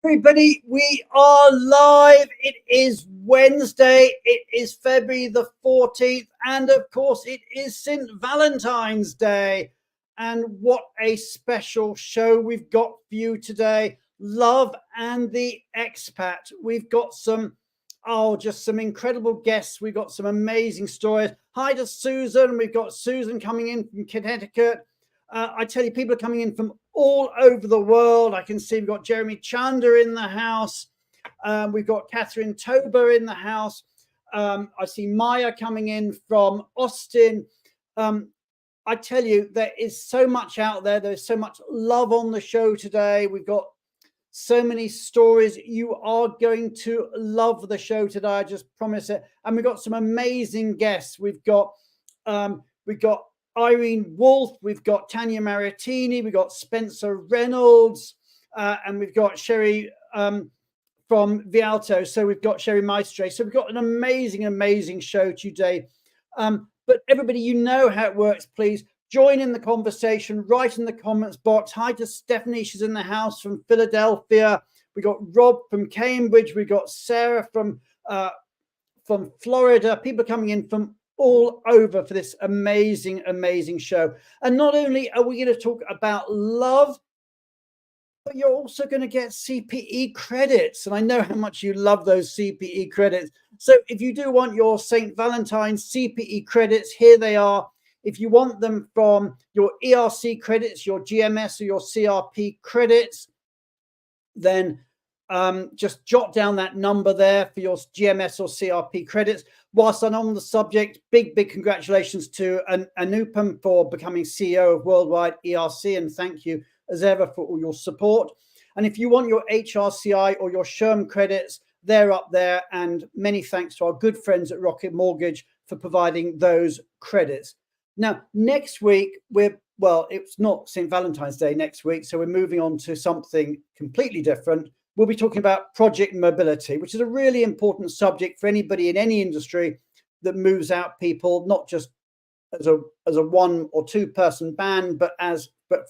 Everybody, we are live. It is Wednesday. It is February the 14th. And of course, it is St. Valentine's Day. And what a special show we've got for you today. Love and the Expat. We've got just some incredible guests. We've got some amazing stories. Hi to Susan. We've got Susan coming in from Connecticut. I tell you, people are coming in from all over the world. I can see we've got Jeremy Chander in the house. We've got Catherine Tober in the house. I see Maya coming in from Austin. I tell you, there is so much out there. There's so much love on the show today. We've got so many stories. You are going to love the show today. I just promise it. And we've got some amazing guests. We've got Irene Wolff, we've got Tanya Maritini, we've got Spencer Reynolds, and we've got Sherry from Vialto. So we've got Scherezade Maestre. So we've got an amazing show today. But everybody, you know how it works. Please join in the conversation, write in the comments box. Hi to Stephanie, she's in the house from Philadelphia. We got Rob from Cambridge. We got Sarah from Florida. People coming in from all over for this amazing show. And not only are we going to talk about love, but you're also going to get CPE credits. And I know how much you love those CPE credits. So if you do want your St. Valentine's CPE credits, here they are. If you want them from your ERC credits, your GMS or your CRP credits, then just jot down that number there for your GMS or CRP credits. Whilst I'm on the subject, big congratulations to Anupam for becoming CEO of Worldwide ERC, and thank you as ever for all your support. And if you want your HRCI or your SHRM credits, they're up there, and many thanks to our good friends at Rocket Mortgage for providing those credits. Now, next week, it's not St. Valentine's Day next week, so we're moving on to something completely different. We'll be talking about project mobility, which is a really important subject for anybody in any industry that moves out people, not just as a one or two person band, but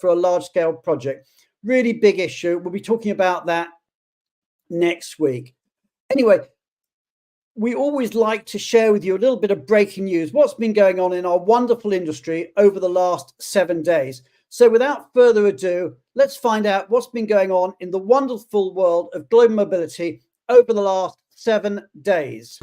for a large scale project. Really big issue. We'll be talking about that next week. Anyway, we always like to share with you a little bit of breaking news, what's been going on in our wonderful industry over the last 7 days. So without further ado, let's find out what's been going on in the wonderful world of global mobility over the last 7 days.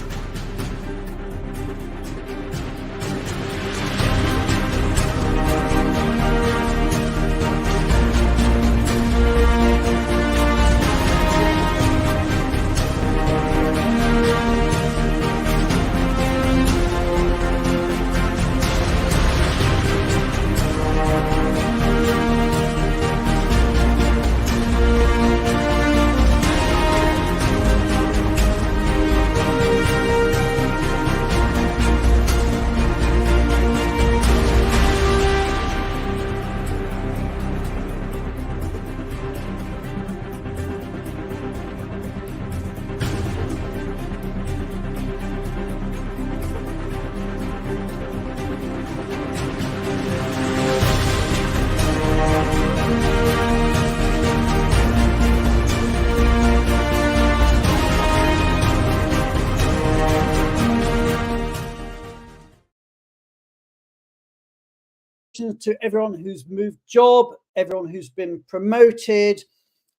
To everyone who's moved job, everyone who's been promoted,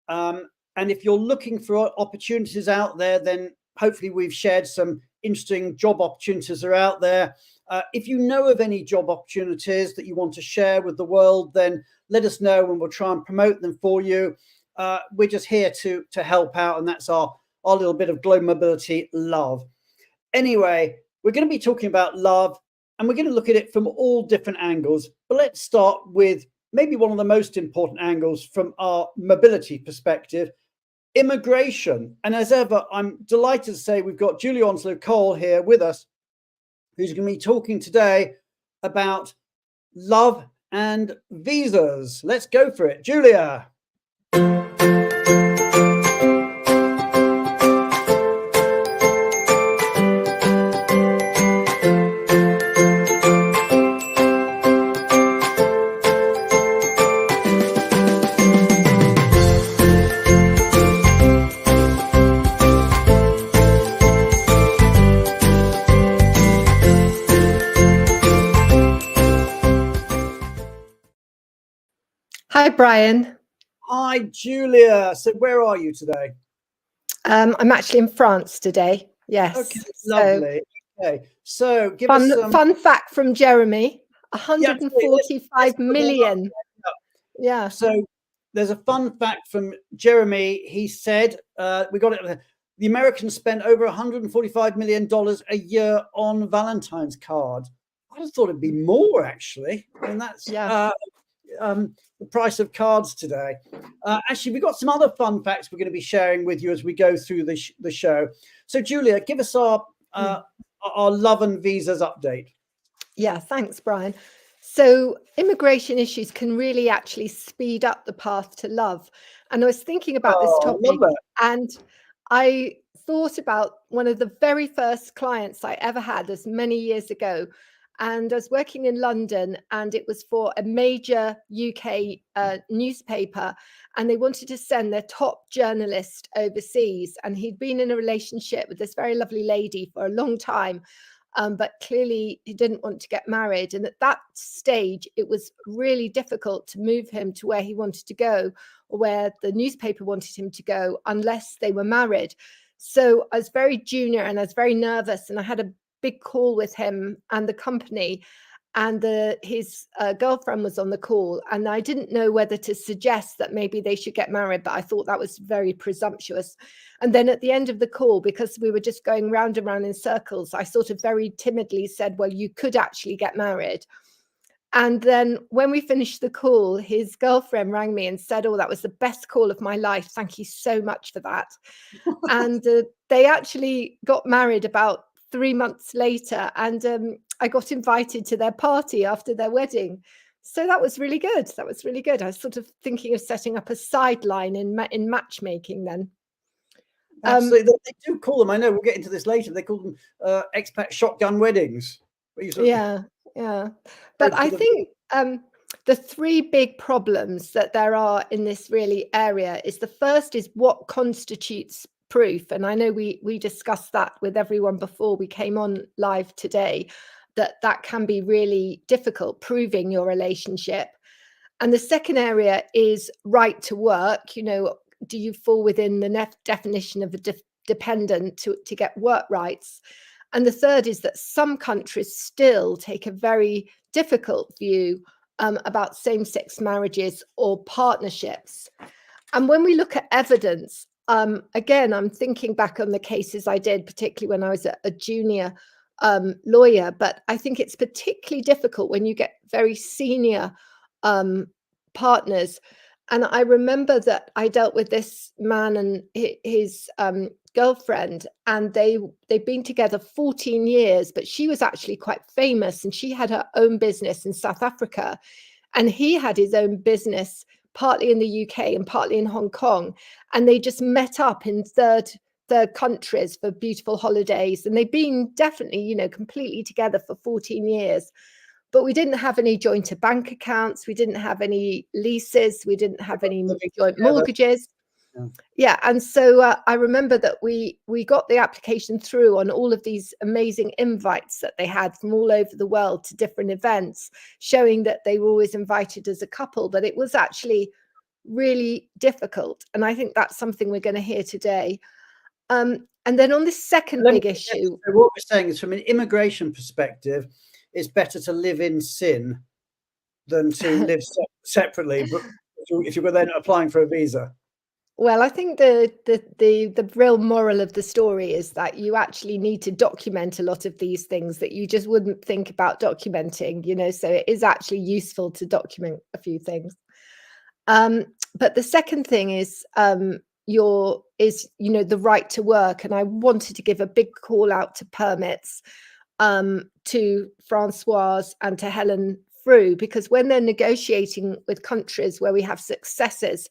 and if you're looking for opportunities out there, then hopefully we've shared some interesting job opportunities are out there. If you know of any job opportunities that you want to share with the world, then let us know and we'll try and promote them for you. We're just here to help out, and that's our little bit of global mobility love. Anyway, we're going to be talking about love, and we're going to look at it from all different angles. But let's start with maybe one of the most important angles from our mobility perspective, immigration. And as ever, I'm delighted to say we've got Julie Onslow-Cole here with us, who's going to be talking today about love and visas. Let's go for it. Julia. Hi, Brian. Hi, Julia. So where are you today? I'm actually in France today. Yes. Okay, lovely. Okay, so give us some fun fact from Jeremy. 145 million. Yeah. So there's a fun fact from Jeremy. He said, we got it. The Americans spent over $145 million a year on Valentine's card. I just thought it'd be more, actually. And that's the price of cards today. Actually, we've got some other fun facts we're going to be sharing with you as we go through the show. So, Julia, give us our love and visas update. Yeah, thanks, Brian. So immigration issues can really actually speed up the path to love. And I was thinking about this topic, and I thought about one of the very first clients I ever had as many years ago. And I was working in London, and it was for a major UK newspaper, and they wanted to send their top journalist overseas. And he'd been in a relationship with this very lovely lady for a long time. But clearly he didn't want to get married. And at that stage, it was really difficult to move him to where he wanted to go or where the newspaper wanted him to go unless they were married. So I was very junior and I was very nervous, and I had a big call with him and the company, and his girlfriend was on the call, and I didn't know whether to suggest that maybe they should get married, but I thought that was very presumptuous. And then at the end of the call, because we were just going round and round in circles, I sort of very timidly said, well, you could actually get married. And then when we finished the call, his girlfriend rang me and said, oh, that was the best call of my life. Thank you so much for that. And they actually got married about 3 months later, and I got invited to their party after their wedding. So that was really good. That was really good. I was sort of thinking of setting up a sideline in matchmaking then. Absolutely. They do call them, I know, we'll get into this later, they call them expat shotgun weddings. Yeah. But I think the three big problems that there are in this really area is, the first is what constitutes proof. And I know we discussed that with everyone before we came on live today, that can be really difficult, proving your relationship. And the second area is right to work. You know, do you fall within the definition of a dependent to get work rights? And the third is that some countries still take a very difficult view about same-sex marriages or partnerships. And when we look at evidence, again, I'm thinking back on the cases I did, particularly when I was a junior lawyer, but I think it's particularly difficult when you get very senior partners. And I remember that I dealt with this man and his girlfriend, and they'd been together 14 years, but she was actually quite famous, and she had her own business in South Africa, and he had his own business partly in the UK and partly in Hong Kong. And they just met up in third countries for beautiful holidays, and they've been definitely, you know, completely together for 14 years. But we didn't have any joint bank accounts, we didn't have any leases, we didn't have any joint mortgages. Yeah, and so I remember that we got the application through on all of these amazing invites that they had from all over the world to different events, showing that they were always invited as a couple, but it was actually really difficult. And I think that's something we're going to hear today. And then on this second big issue, so what we're saying is, from an immigration perspective, it's better to live in sin than to live separately, but if you're then applying for a visa. Well, I think the real moral of the story is that you actually need to document a lot of these things that you just wouldn't think about documenting, you know, so it is actually useful to document a few things. But the second thing is, you know, the right to work. And I wanted to give a big call out to permits, to Francoise and to Helen Frew, because when they're negotiating with countries where we have successes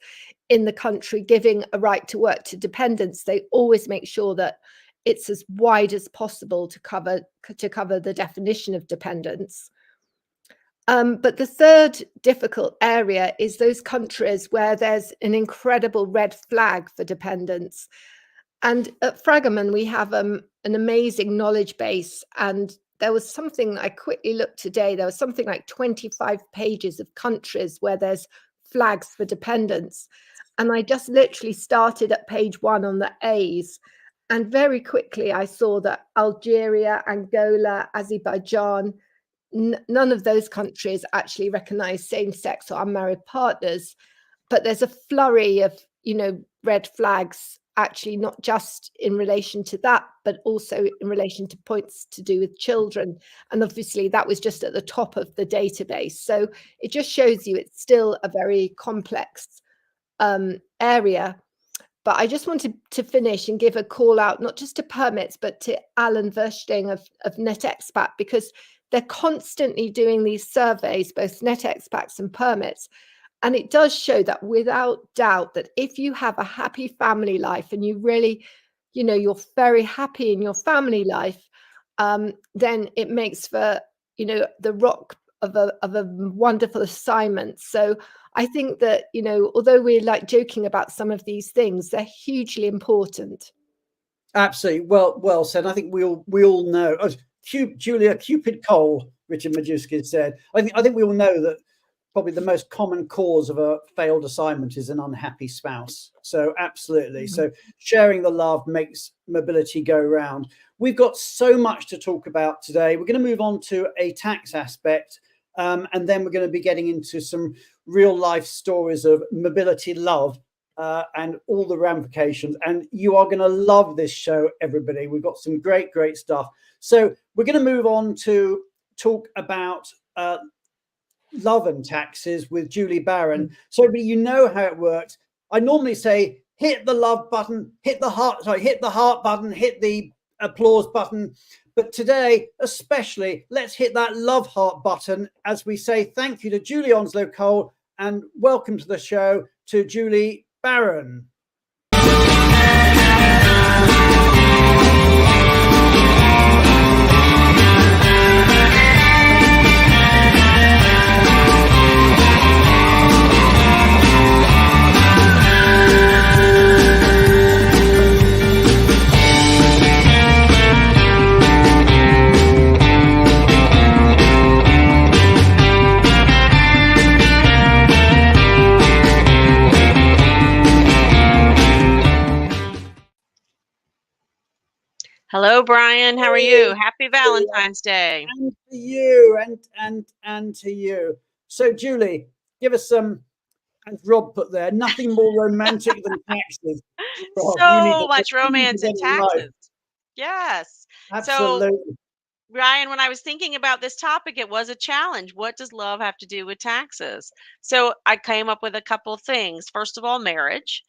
in the country giving a right to work to dependents, they always make sure that it's as wide as possible to cover the definition of dependents. But the third difficult area is those countries where there's an incredible red flag for dependents. And at Fragaman, we have an amazing knowledge base. And there was something, I quickly looked today, there was something like 25 pages of countries where there's flags for dependence. And I just literally started at page 1 on the A's. And very quickly, I saw that Algeria, Angola, Azerbaijan, none of those countries actually recognize same-sex or unmarried partners. But there's a flurry of, red flags, actually, not just in relation to that, but also in relation to points to do with children. And obviously, that was just at the top of the database. So it just shows you it's still a very complex area. But I just wanted to finish and give a call out, not just to permits, but to Alan Versting of Net Expat, because they're constantly doing these surveys, both Net Expats and permits. And it does show that without doubt that if you have a happy family life and you really, you're very happy in your family life, then it makes for, the rock of a wonderful assignment. So I think that, although we're like joking about some of these things, they're hugely important. Absolutely. Well said. I think we all know. Julia Cupid Cole, Richard Majewski said. I think we all know that probably the most common cause of a failed assignment is an unhappy spouse. So absolutely. So sharing the love makes mobility go round. We've got so much to talk about today. We're going to move on to a tax aspect, and then we're going to be getting into some real life stories of mobility love and all the ramifications. And you are going to love this show, everybody. We've got some great stuff. So we're going to move on to talk about love and taxes with Julie Barron. So everybody, you know how it works. I normally say hit the love button, hit the heart button, hit the applause button. But today, especially, let's hit that love heart button as we say thank you to Julie Onslow-Cole and welcome to the show to Julie Barron. Hello, Brian. How are you? Happy Valentine's Day. And to you, and to you. So, Julie, give us some, as Rob put there, nothing more romantic than taxes. Rob, so much romance in taxes. Yes. Absolutely. So, Ryan, when I was thinking about this topic, it was a challenge. What does love have to do with taxes? So I came up with a couple of things. First of all, marriage.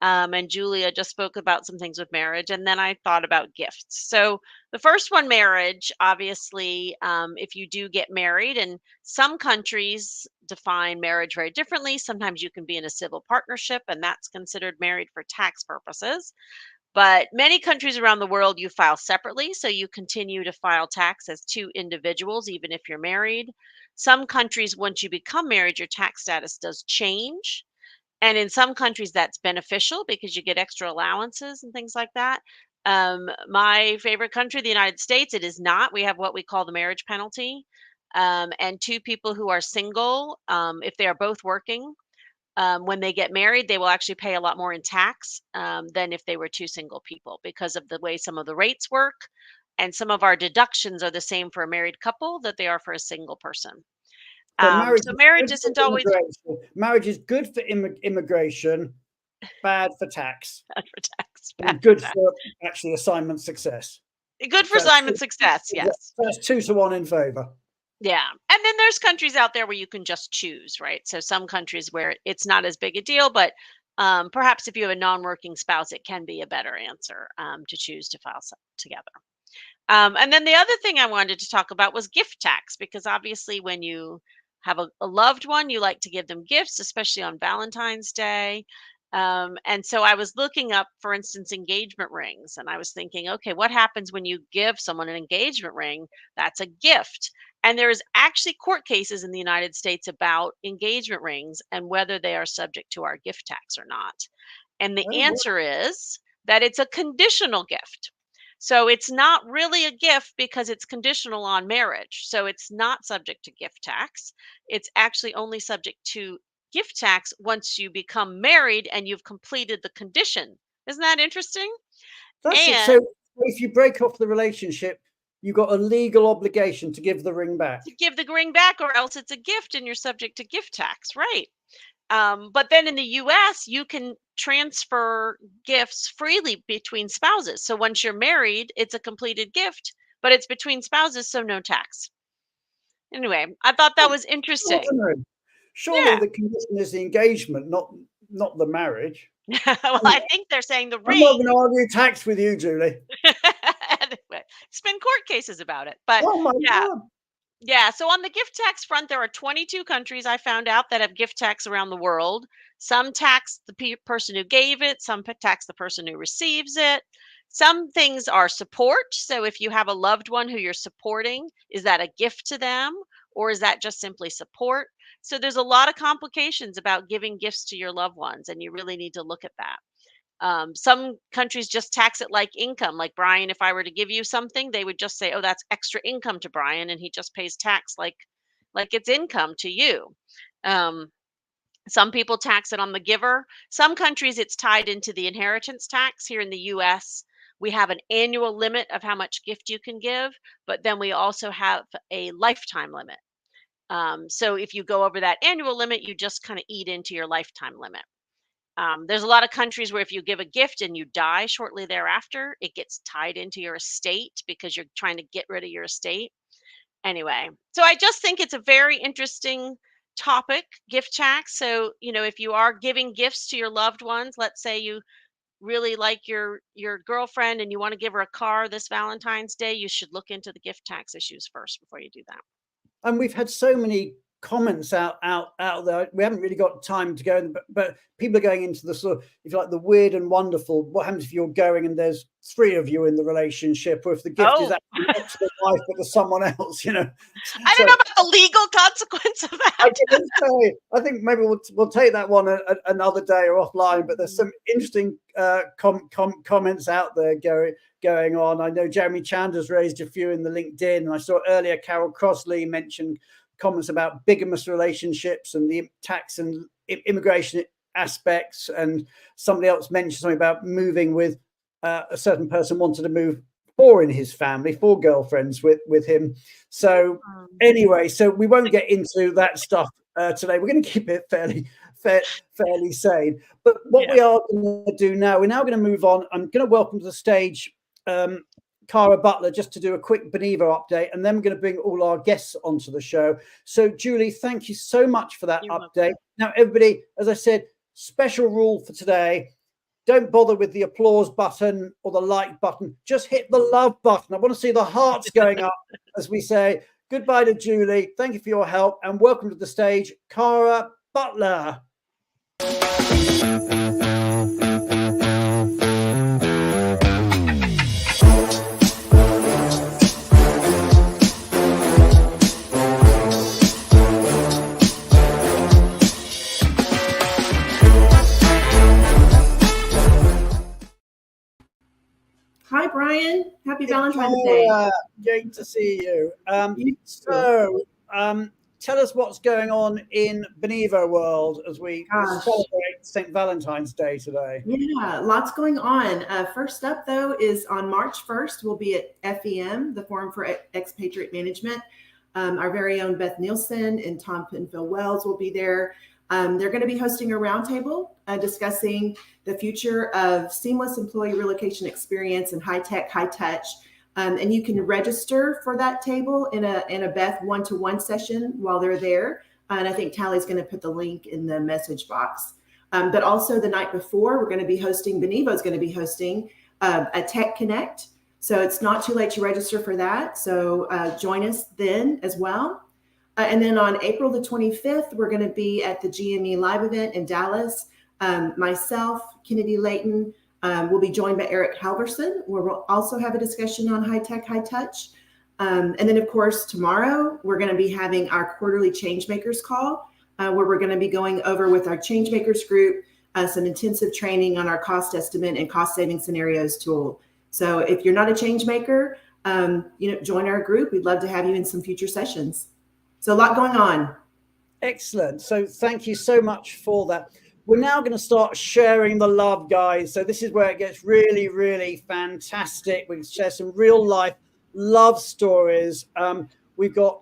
And Julia just spoke about some things with marriage. And then I thought about gifts. So the first one, marriage, obviously, if you do get married, and some countries define marriage very differently. Sometimes you can be in a civil partnership, and that's considered married for tax purposes. But many countries around the world, you file separately. So you continue to file tax as two individuals, even if you're married. Some countries, once you become married, your tax status does change. And in some countries, that's beneficial because you get extra allowances and things like that. My favorite country, the United States, it is not. We have what we call the marriage penalty. And two people who are single, if they are both working, when they get married, they will actually pay a lot more in tax than if they were two single people because of the way some of the rates work. And some of our deductions are the same for a married couple that they are for a single person. So marriage isn't always. Marriage is good for immigration, bad for tax. Bad for tax. And good for actually assignment success. Good for assignment success, yes. That's 2-1 in favor. Yeah. And then there's countries out there where you can just choose, right? So some countries where it's not as big a deal, but perhaps if you have a non-working spouse, it can be a better answer to choose to file together. And then the other thing I wanted to talk about was gift tax, because obviously when you have a loved one, you like to give them gifts, especially on Valentine's Day. And so I was looking up, for instance, engagement rings, and I was thinking, okay, what happens when you give someone an engagement ring? That's a gift. And there's actually court cases in the United States about engagement rings and whether they are subject to our gift tax or not. And the answer is that it's a conditional gift. So it's not really a gift because it's conditional on marriage. So it's not subject to gift tax. It's actually only subject to gift tax once you become married and you've completed the condition. Isn't that interesting? That's it. And So if you break off the relationship, you've got a legal obligation to give the ring back. to give the ring back, or else it's a gift and you're subject to gift tax, right? But then in the US, you can transfer gifts freely between spouses. So once you're married, it's a completed gift, but it's between spouses, so no tax. Anyway, I thought that was interesting. Surely the condition is the engagement, not the marriage. Well, I think they're saying the I'm not ring. going to argue tax with you, Julie. Anyway, it's been court cases about it, but Oh my yeah. God. Yeah, so on the gift tax front, there are 22 countries I found out that have gift tax around the world. Some tax the person who gave it, some tax the person who receives it. Some things are support. So if you have a loved one who you're supporting, is that a gift to them, or is that just simply support? So there's a lot of complications about giving gifts to your loved ones, and you really need to look at that. Some countries just tax it like income. Like Brian, if I were to give you something, they would just say, "Oh, that's extra income to Brian," and he just pays tax like it's income to you. Um, some people tax it on the giver. Some countries it's tied into the inheritance tax. Here in the U.S., we have an annual limit of how much gift you can give, but then we also have a lifetime limit. So if you go over that annual limit, you just kind of eat into your lifetime limit. There's a lot of countries where if you give a gift and you die shortly thereafter, it gets tied into your estate because you're trying to get rid of your estate. Anyway, so I just think it's a very interesting topic, gift tax. So, if you are giving gifts to your loved ones, let's say you really like your girlfriend and you want to give her a car this Valentine's Day, you should look into the gift tax issues first before you do that. And we've had so many comments out there. We haven't really got time to go, but people are going into the sort of, if you like, the weird and wonderful. What happens if you're going and there's 3 of you in the relationship, or if the gift is actually not to the wife but to someone else? I don't know about the legal consequence of that. I think maybe we'll take that one another day or offline. But there's some interesting comments out there going on. I know Jeremy Chandler's raised a few in the LinkedIn, and I saw earlier Carol Crossley mentioned comments about bigamous relationships and the tax and immigration aspects, and somebody else mentioned something about moving with a certain person wanted to move 4 in his family, 4 girlfriends with him. So anyway, so we won't get into that stuff today. We're going to keep it fairly sane. But what we are going to do now, we're now going to move on. I'm going to welcome to the stage Cara Butler, just to do a quick Benevo update, and then we're going to bring all our guests onto the show. So, Julie, thank you so much for that update. Now, everybody, as I said, special rule for today: don't bother with the applause button or the like button. Just hit the love button. I want to see the hearts going up as we say goodbye to Julie. Thank you for your help, and welcome to the stage, Cara Butler. Hi, Brian. Happy Valentine's Day. Great to see you. Tell us what's going on in Benevo world as we celebrate St. Valentine's Day today. Yeah, lots going on. First up, though, is on March 1st, we'll be at FEM, the Forum for Expatriate Management. Our very own Beth Nielsen and Tom Penfield-Wells will be there. They're going to be hosting a roundtable discussing the future of seamless employee relocation experience and high-tech, high-touch. And you can register for that table in a Beth one-to-one session while they're there. And I think Tally's going to put the link in the message box. But also the night before, we're going to be hosting, Benevo's going to be hosting a Tech Connect. So it's not too late to register for that. So join us then as well. And then on April the 25th, we're going to be at the GME live event in Dallas. Myself, Kennedy Layton, will be joined by Eric Halverson, where we'll also have a discussion on high-tech, high-touch. And then, of course, tomorrow, we're going to be having our quarterly Changemakers call, where we're going to be going over with our Changemakers group some intensive training on our cost estimate and cost-saving scenarios tool. So if you're not a Changemaker, join our group. We'd love to have you in some future sessions. So a lot going on. Excellent. So thank you so much for that. We're now going to start sharing the love, guys. So this is where it gets really, really fantastic. We can share some real life love stories. We've got,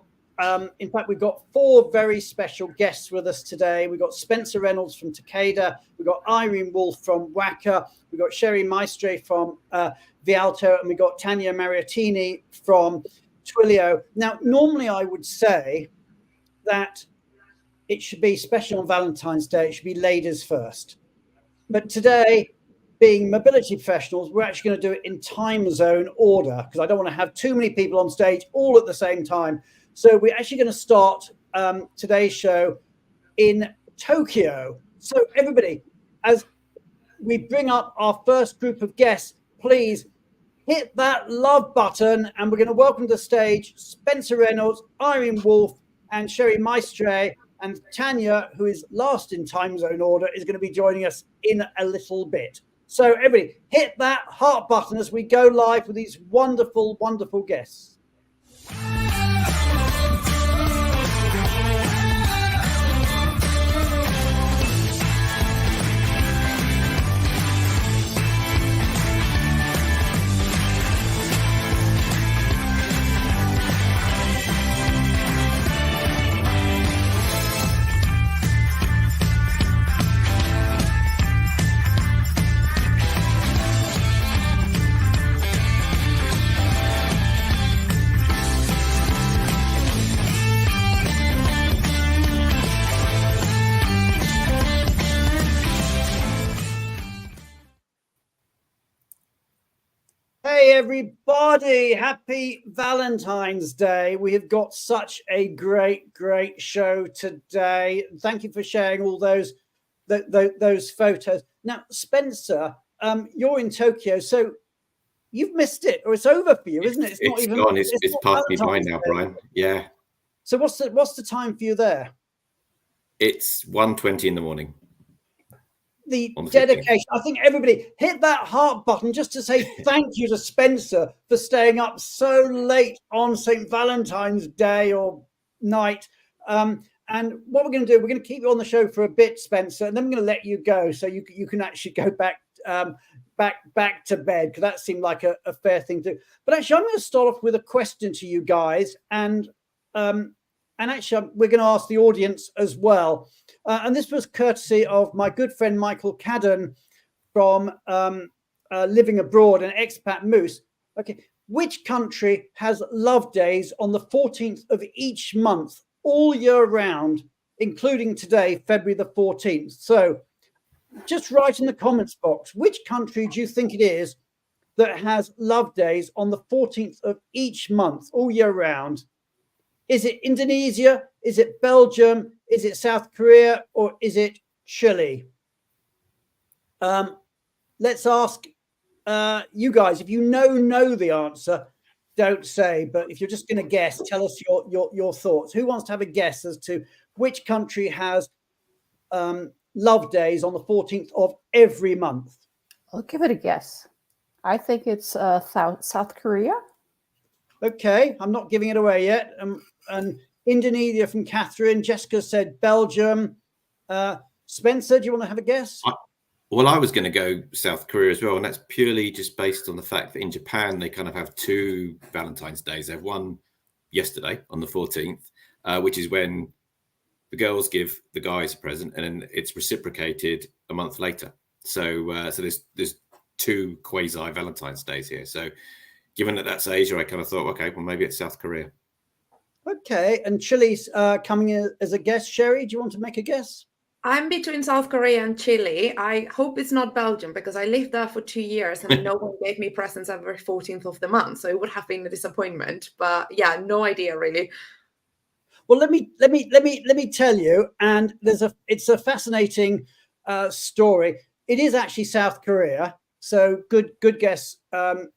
in fact, we've got 4 very special guests with us today. We've got Spencer Reynolds from Takeda. We've got Irene Wolff from Wacker. We've got Scherezade Maestre from Vialto, and we've got Tanya Mariottini from Twilio. Now, normally I would say that it should be special on Valentine's Day. It should be ladies first. But today, being mobility professionals, we're actually going to do it in time zone order because I don't want to have too many people on stage all at the same time. So we're actually going to start today's show in Tokyo. So everybody, as we bring up our first group of guests, please hit that love button, and we're going to welcome to the stage Spencer Reynolds, Irene Wolff, and Scherezade Maestre. And Tanya, who is last in time zone order, is going to be joining us in a little bit. So everybody, hit that heart button as we go live with these wonderful, wonderful guests. Hey everybody, happy Valentine's Day. We have got such a great show today. Thank you for sharing all those photos. Now, Spencer, you're in Tokyo, so you've missed it, or it's over for you, isn't it? It's not even gone. It's past me by now, Brian. Yeah. So what's the time for you there? It's 1:20 in the morning. The dedication. I think everybody hit that heart button just to say thank you to Spencer for staying up so late on St. Valentine's Day or night. And what we're going to do, we're going to keep you on the show for a bit, Spencer, and then we're going to let you go so you can actually go back to bed, because that seemed like a fair thing to do. But actually, I'm going to start off with a question to you guys, and actually, we're going to ask the audience as well. And this was courtesy of my good friend Michael Cadden from Living Abroad and Expat Moose. Okay, which country has love days on the 14th of each month all year round, including today, February the 14th? So just write in the comments box, which country do you think it is that has love days on the 14th of each month all year round? Is it Indonesia? Is it Belgium? Is it South Korea? Or is it Chile? Let's ask you guys. If you know the answer, don't say. But if you're just going to guess, tell us your thoughts. Who wants to have a guess as to which country has love days on the 14th of every month? I'll give it a guess. I think it's South Korea. Okay, I'm not giving it away yet. And Indonesia from Catherine. Jessica said Belgium. Spencer, do you want to have a guess? Well, I was going to go South Korea as well, and that's purely just based on the fact that in Japan they kind of have 2 Valentine's Days. They have one yesterday on the 14th, which is when the girls give the guys a present, and then it's reciprocated a month later. So there's 2 quasi Valentine's Days here. So given that that's Asia, I kind of thought, okay, well, maybe it's South Korea. Okay, and Chile's coming in as a guest. Sherry, do you want to make a guess? I'm between South Korea and Chile. I hope it's not Belgium, because I lived there for 2 years and no one gave me presents every 14th of the month. So it would have been a disappointment. But yeah, no idea really. Well, let me tell you, and it's a fascinating story. It is actually South Korea. So good guess,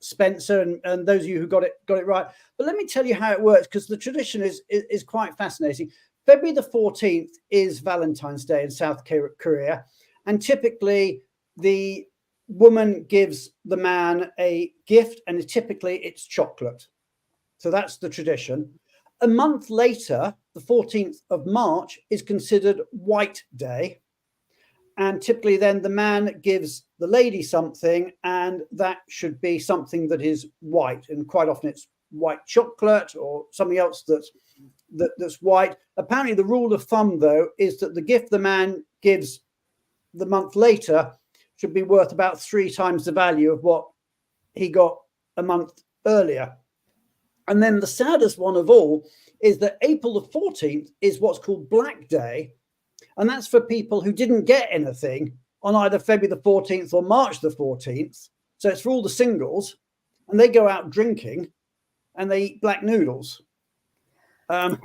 Spencer, and those of you who got it right. But let me tell you how it works, because the tradition is quite fascinating. February the 14th is Valentine's Day in South Korea, and typically the woman gives the man a gift, and typically it's chocolate. So that's the tradition. A month later, the 14th of March is considered White Day. And typically then the man gives the lady something, and that should be something that is white. And quite often it's white chocolate or something else that's white. Apparently the rule of thumb, though, is that the gift the man gives the month later should be worth about 3 times the value of what he got a month earlier. And then the saddest one of all is that April the 14th is what's called Black Day. And that's for people who didn't get anything on either February the 14th or March the 14th. So it's for all the singles, and they go out drinking and they eat black noodles. So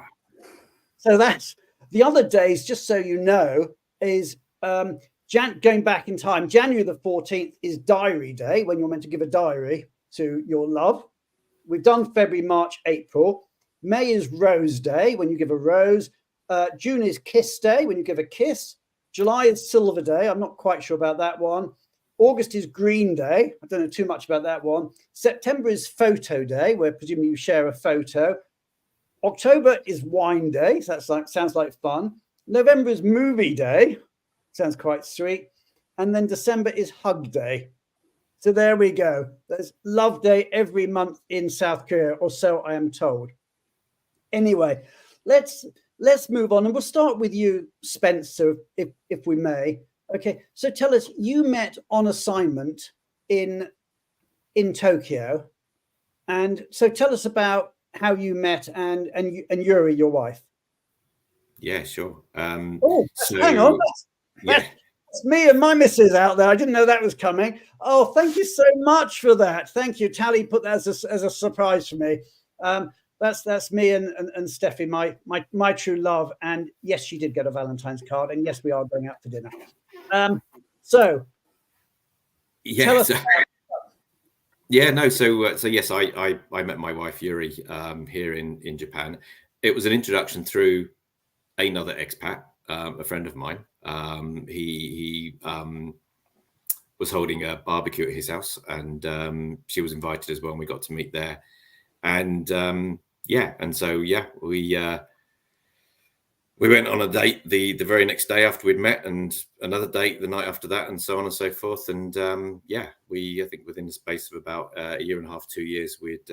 that's the other days, just so you know, is going back in time. January the 14th is Diary Day, when you're meant to give a diary to your love. We've done February, March, April. May is Rose Day, when you give a rose. June is Kiss Day, when you give a kiss. July is Silver Day. I'm not quite sure about that one. August is Green Day. I don't know too much about that one. September is Photo Day, where presumably you share a photo. October is Wine Day. So sounds like fun. November is Movie Day. Sounds quite sweet. And then December is Hug Day. So there we go. There's Love Day every month in South Korea, or so I am told. Anyway, let's move on, and we'll start with you, Spencer, if we may. Okay, so tell us, you met on assignment in Tokyo, and so tell us about how you met and Yuri, your wife. Yeah, sure. Hang on, yeah. It's me and my missus out there. I didn't know that was coming. Oh, thank you so much for that. Thank you. Tally put that as a surprise for me. That's me and Steffi, my true love. And yes, she did get a Valentine's card. And yes, we are going out for dinner. So yes, I met my wife Yuri here in Japan. It was an introduction through another expat, a friend of mine. He was holding a barbecue at his house, and she was invited as well, and we got to meet there. And we went on a date the very next day after we'd met, and another date the night after that, and so on and so forth. And I think within the space of about a year and a half, 2 years, we'd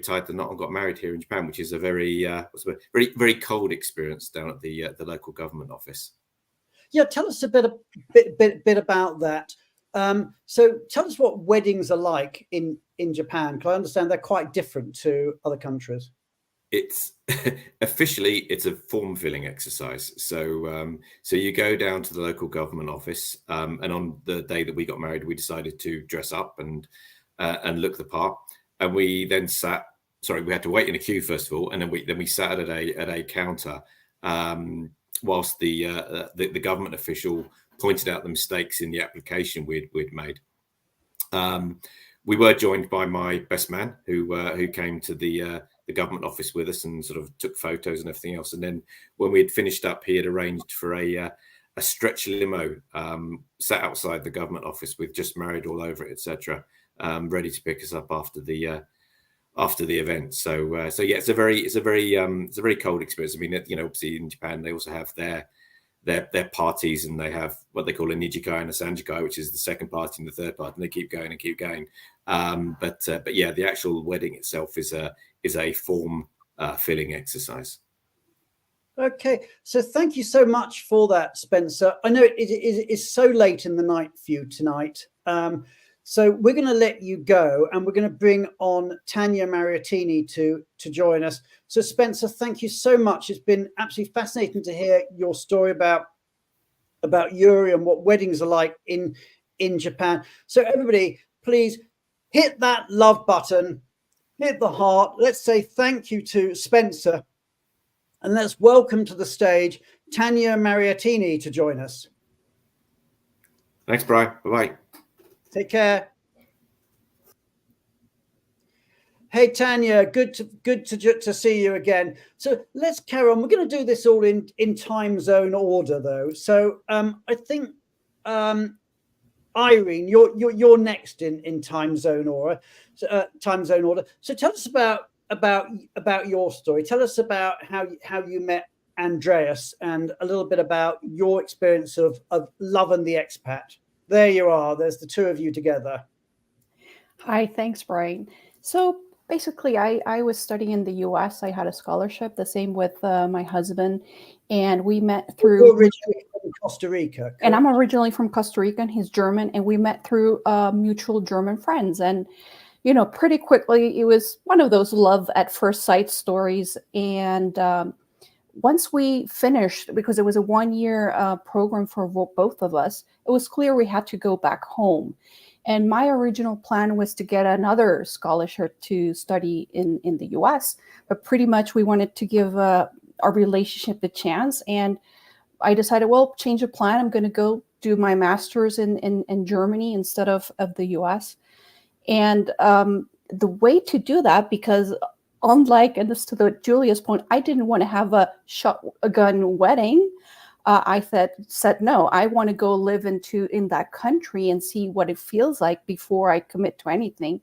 tied the knot and got married here in Japan, which is a very very cold experience down at the local government office. Yeah, tell us a bit about that. So tell us what weddings are like in Japan, because I understand they're quite different to other countries. It's officially it's a form filling exercise. So you go down to the local government office, and on the day that we got married, we decided to dress up and look the part. And we then we had to wait in a queue first of all, and then we sat at a counter whilst the government official pointed out the mistakes in the application we'd made. We were joined by my best man who came to the government office with us and sort of took photos and everything else. And then when we had finished up, he had arranged for a stretch limo sat outside the government office with "just married" all over it, etc., ready to pick us up after the event. So it's a very cold experience. I mean, obviously in Japan they also have their parties, and they have what they call a nijikai and a sanjikai, which is the second party and the third party, and they keep going and keep going. But the actual wedding itself is a form filling exercise. Okay, so thank you so much for that, Spencer. I know it is so late in the night for you tonight. So we're going to let you go, and we're going to bring on Tanya Mariottini to join us. So Spencer, thank you so much. It's been absolutely fascinating to hear your story about Yuri and what weddings are like in Japan. So everybody, please hit that love button, hit the heart. Let's say thank you to Spencer, and let's welcome to the stage Tanya Mariottini to join us. Thanks, Brian. Bye-bye. Take care. Hey, Tanya, good to see you again. So let's carry on. We're going to do this all in time zone order, though. So I think Irene, you're next in time zone order. So tell us about about your story. Tell us about how you met Andreas, and a little bit about your experience of Love and the Expat. There you are. There's the two of you together. Hi, thanks, Brian. So basically, I was studying in the US. I had a scholarship, the same with my husband, and we met through. You're originally from Costa Rica, correct? And I'm originally from Costa Rica, and he's German, and we met through mutual German friends. And pretty quickly, it was one of those love at first sight stories. And once we finished, because it was a 1-year program for both of us, it was clear we had to go back home. And my original plan was to get another scholarship to study in the US, but pretty much we wanted to give our relationship a chance. And I decided, well, change of plan. I'm going to go do my master's in Germany instead of the US. And the way to do that, because unlike, and this to Julia's point, I didn't want to have a shotgun wedding. I said, no, I want to go live in that country and see what it feels like before I commit to anything.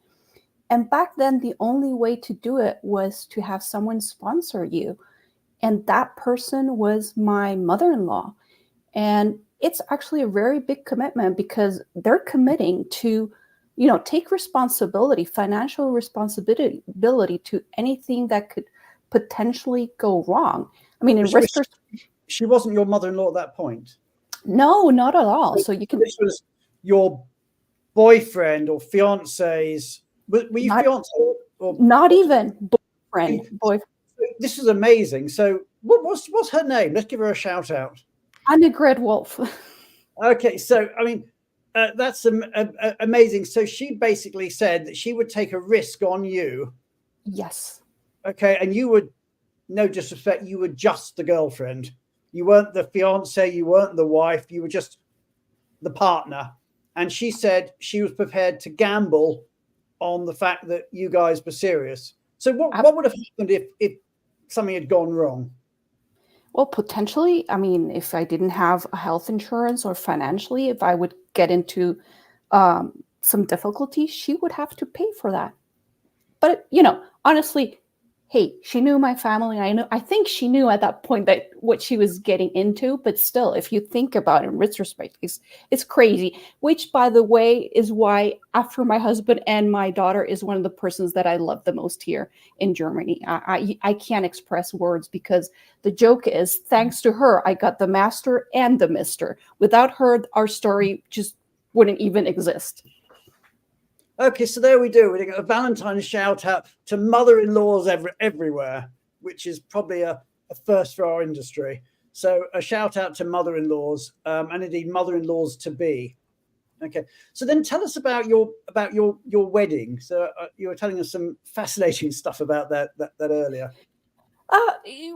And back then, the only way to do it was to have someone sponsor you. And that person was my mother-in-law. And it's actually a very big commitment, because they're committing to, take responsibility, financial responsibility to anything that could potentially go wrong. I mean, she wasn't your mother-in-law at that point? No, not at all. So you can. This was your boyfriend or fiance's. Were you fiance? Or not even boyfriend. This is amazing. So, what's her name? Let's give her a shout out. Irene Wolff. Okay, so I mean, that's amazing. So she basically said that she would take a risk on you. Yes. Okay, and you would, no disrespect, you were just the girlfriend. You weren't the fiance, you weren't the wife, you were just the partner. And she said she was prepared to gamble on the fact that you guys were serious. So what would have happened if something had gone wrong? Well, potentially, I mean, if I didn't have a health insurance, or financially, if I would get into some difficulty, she would have to pay for that. But, honestly, hey, she knew my family. I think she knew at that point that what she was getting into. But still, if you think about it in retrospect, it's crazy. Which, by the way, is why after my husband and my daughter is one of the persons that I love the most here in Germany. I can't express words, because the joke is, thanks to her, I got the master and the mister. Without her, our story just wouldn't even exist. Okay, so there we do. We're going to a Valentine shout out to mother-in-laws everywhere, which is probably a first for our industry. So a shout out to mother-in-laws, and indeed mother-in-laws to be. Okay, so then tell us about your wedding. So you were telling us some fascinating stuff about that earlier.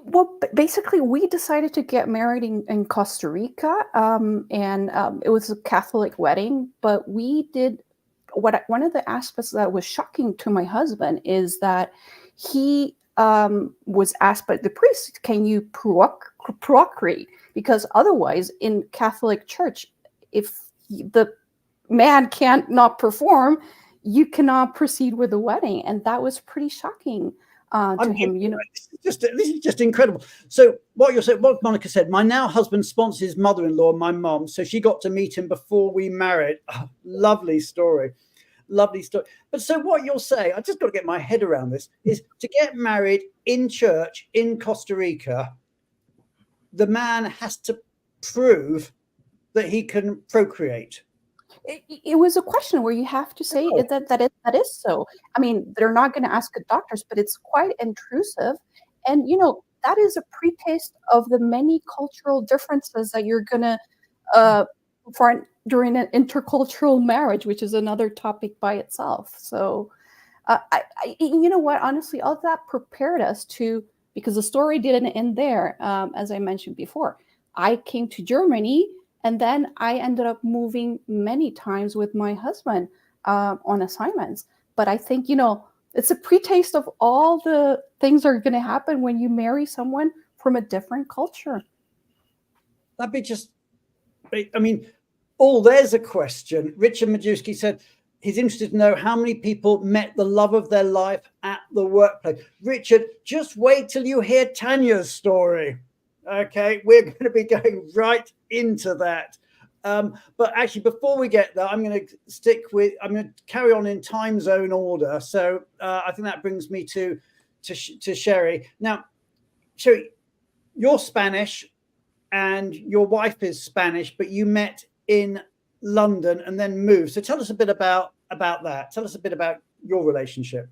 Well, basically, we decided to get married in Costa Rica, and it was a Catholic wedding, but we did. One of the aspects that was shocking to my husband is that he was asked by the priest, can you procreate? Because otherwise, in Catholic Church, if the man can't not perform, you cannot proceed with the wedding. And that was pretty shocking to him. This is just incredible. So what Monica said, my now husband sponsors his mother-in-law, my mom, so she got to meet him before we married. Oh, lovely story. But so what you're saying, I just got to get my head around this, is to get married in church in Costa Rica, the man has to prove that he can procreate. It was a question where you have to say that is so. I mean, they're not going to ask doctors, but it's quite intrusive. And, that is a pre-taste of the many cultural differences that you're going to find during an intercultural marriage, which is another topic by itself. So, you know what, honestly, all that prepared us to, because the story didn't end there. As I mentioned before, I came to Germany, and then I ended up moving many times with my husband on assignments. But I think, it's a pre-taste of all the things that are going to happen when you marry someone from a different culture. That'd be just, I mean, there's a question. Richard Majewski said he's interested to know how many people met the love of their life at the workplace. Richard, just wait till you hear Tanya's story. Okay, we're going to be going right into that. But actually, before we get there, I'm going to carry on in time zone order. So I think that brings me to Sherry. Now, Sherry, you're Spanish and your wife is Spanish, but you met in London and then moved. So tell us a bit about that. Tell us a bit about your relationship.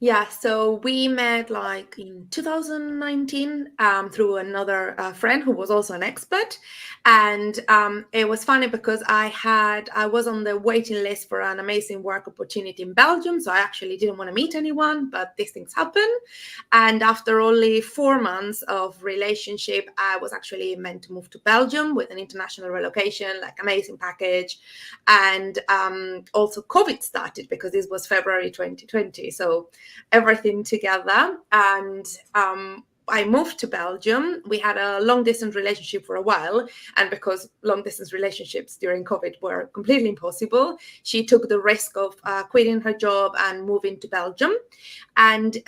Yeah, so we met like in 2019 through another friend who was also an expat. And it was funny because I was on the waiting list for an amazing work opportunity in Belgium. So I actually didn't want to meet anyone, but these things happen. And after only 4 months of relationship, I was actually meant to move to Belgium with an international relocation, like amazing package. And also COVID started because this was February 2020. So everything together, and I moved to Belgium. We had a long distance relationship for a while, and because long distance relationships during COVID were completely impossible, she took the risk of quitting her job and moving to Belgium. And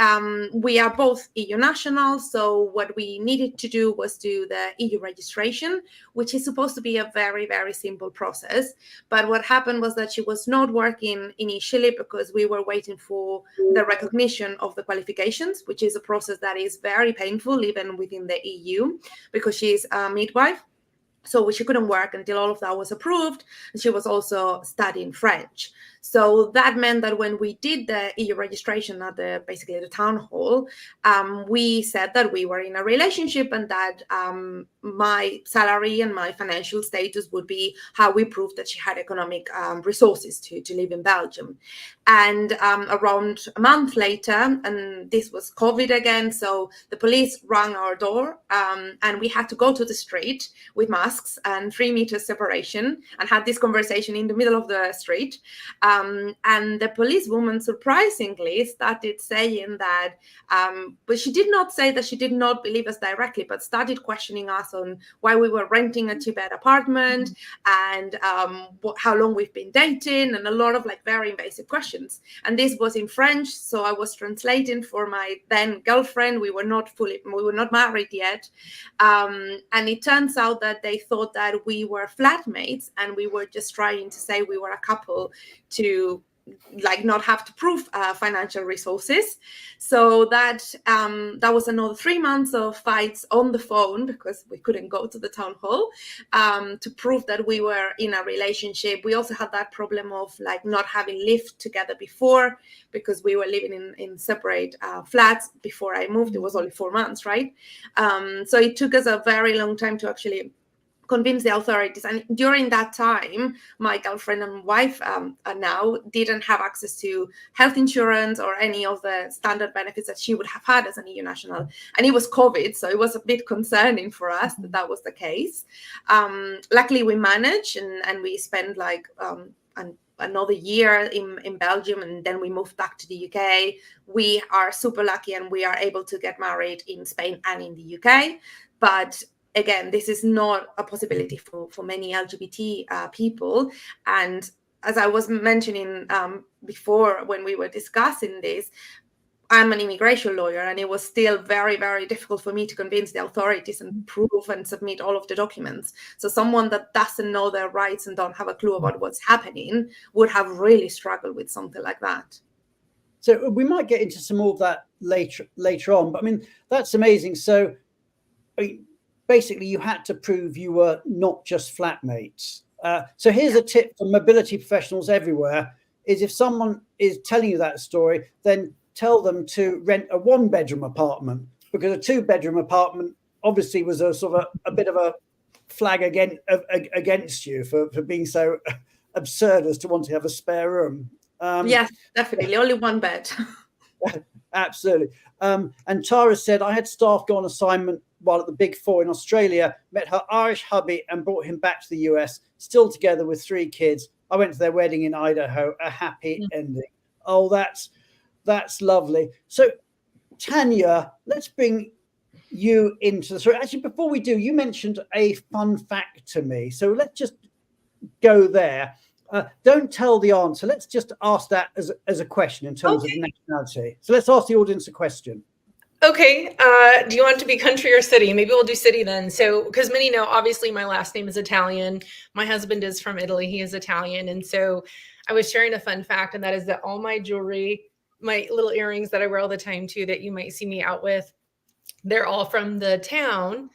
we are both EU nationals, so what we needed to do was do the EU registration, which is supposed to be a very, very simple process. But what happened was that she was not working initially because we were waiting for the recognition of the qualifications, which is a process that is very painful even within the EU, because she's a midwife. So she couldn't work until all of that was approved. And she was also studying French. So that meant that when we did the EU registration at basically the town hall, we said that we were in a relationship and that my salary and my financial status would be how we proved that she had economic resources to live in Belgium. And around a month later, and this was COVID again, so the police rang our door and we had to go to the street with masks and 3 meters separation and had this conversation in the middle of the street. And the policewoman surprisingly started saying that, but she did not say that she did not believe us directly, but started questioning us on why we were renting a 2-bed apartment and how long we've been dating, and a lot of like very invasive questions. And this was in French, so I was translating for my then girlfriend. We were not married yet. And it turns out that they thought that we were flatmates and we were just trying to say we were a couple to like not have to prove financial resources. So that was another 3 months of fights on the phone because we couldn't go to the town hall to prove that we were in a relationship. We also had that problem of like not having lived together before because we were living in separate flats before I moved. It was only 4 months, right? So it took us a very long time to actually convince the authorities. And during that time, my girlfriend and wife now didn't have access to health insurance or any of the standard benefits that she would have had as an EU national. And it was COVID, so it was a bit concerning for us that that was the case. Luckily, we managed and we spent like another year in Belgium, and then we moved back to the UK. We are super lucky and we are able to get married in Spain and in the UK. But again, this is not a possibility for many LGBT people. And as I was mentioning before when we were discussing this, I'm an immigration lawyer, and it was still very, very difficult for me to convince the authorities and prove and submit all of the documents. So someone that doesn't know their rights and don't have a clue about what's happening would have really struggled with something like that. So we might get into some more of that later on, but I mean, that's amazing. So basically you had to prove you were not just flatmates. So here's a tip for mobility professionals everywhere, is if someone is telling you that story, then tell them to rent a 1-bedroom apartment, because a 2-bedroom apartment obviously was a sort of a bit of a flag against you for being so absurd as to want to have a spare room. Yes, definitely. Only 1 bed. Absolutely. And Tara said, I had staff go on assignment while at the Big Four in Australia, met her Irish hubby and brought him back to the US, still together with 3 kids. I went to their wedding in Idaho, a happy ending. Oh, that's lovely. So Tanya, let's bring you into the story. Actually, before we do, you mentioned a fun fact to me. So let's just go there. Don't tell the answer. Let's just ask that as a question in terms of nationality. So let's ask the audience a question. Okay. Do you want to be country or city? Maybe we'll do city then. So, because many know, obviously, my last name is Italian. My husband is from Italy. He is Italian. And so I was sharing a fun fact, and that is that all my jewelry, my little earrings that I wear all the time too, that you might see me out with, they're all from the town